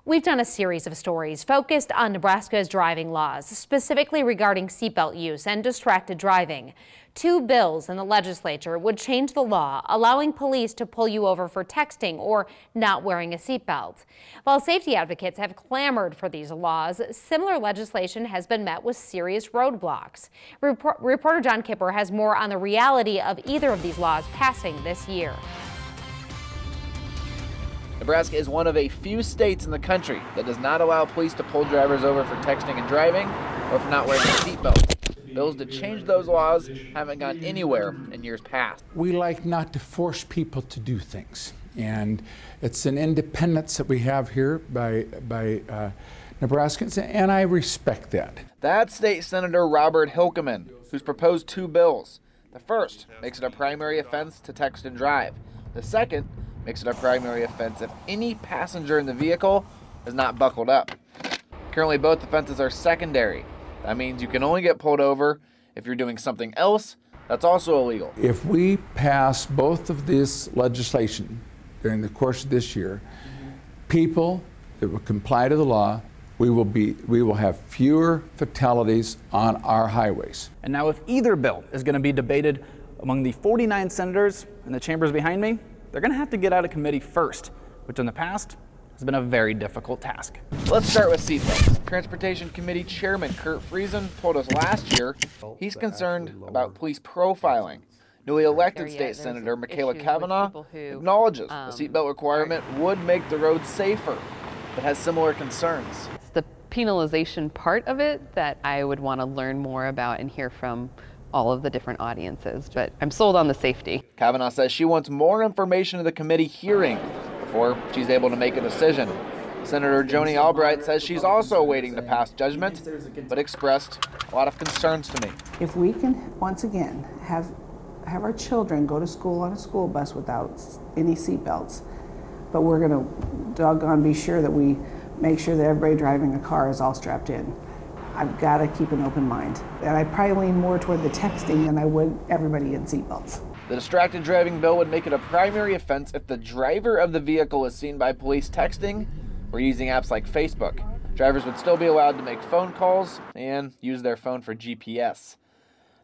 We've done a series of stories focused on Nebraska's driving laws, specifically regarding seatbelt use and distracted driving. 2 bills in the legislature would change the law, allowing police to pull you over for texting or not wearing a seatbelt. While safety advocates have clamored for these laws, similar legislation has been met with serious roadblocks. Reporter John Kipper has more on the reality of either of these laws passing this year. Nebraska is one of a few states in the country that does not allow police to pull drivers over for texting and driving or for not wearing a seatbelt. Bills to change those laws haven't gone anywhere in years past. We like not to force people to do things, and it's an independence that we have here by Nebraskans, and I respect that. That's State Senator Robert Hilkeman, who's proposed 2 bills. The first makes it a primary offense to text and drive. The second makes it a primary offense if any passenger in the vehicle is not buckled up. Currently, both offenses are secondary. That means you can only get pulled over if you're doing something else that's also illegal. If we pass both of this legislation during the course of this year, people that will comply to the law, we will have fewer fatalities on our highways. And now if either bill is going to be debated among the 49 senators in the chambers behind me, they're going to have to get out of committee first, which in the past has been a very difficult task. Let's start with seatbelts. Transportation Committee Chairman Kurt Friesen told us last year he's concerned about police profiling. Newly elected state senator Michaela Kavanaugh acknowledges the seatbelt requirement would make the roads safer, but has similar concerns. It's the penalization part of it that I would want to learn more about and hear from all of the different audiences, but I'm sold on the safety. Kavanaugh says she wants more information of the committee hearing before she's able to make a decision. Senator Joni Albright says she's also waiting to pass judgment, but expressed a lot of concerns to me. If we can, once again, have our children go to school on a school bus without any seatbelts, but we're gonna doggone be sure that we make sure that everybody driving a car is all strapped in. I've got to keep an open mind. And I probably lean more toward the texting than I would everybody in seatbelts. The distracted driving bill would make it a primary offense if the driver of the vehicle is seen by police texting or using apps like Facebook. Drivers would still be allowed to make phone calls and use their phone for GPS.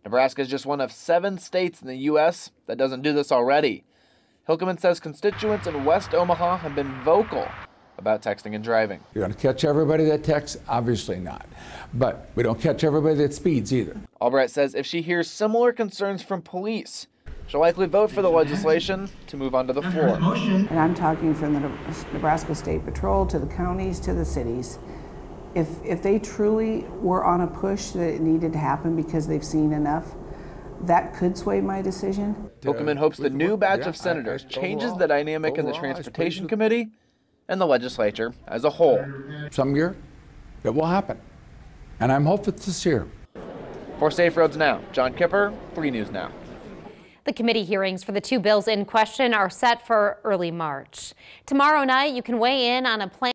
Nebraska is just one of 7 states in the U.S. that doesn't do this already. Hilkeman says constituents in West Omaha have been vocal about texting and driving. You're going to catch everybody that texts? Obviously not. But we don't catch everybody that speeds either. Albright says if she hears similar concerns from police, she'll likely vote for the legislation to move on to the floor. And I'm talking from the Nebraska State Patrol to the counties to the cities. If they truly were on a push that it needed to happen because they've seen enough, that could sway my decision. Hilkeman hopes the new batch of senators changes the dynamic in the Transportation Committee and the legislature as a whole. Some year, it will happen. And I'm hopeful this year. For Safe Roads Now, John Kipper, 3 News Now. The committee hearings for the 2 bills in question are set for early March. Tomorrow night, you can weigh in on a plan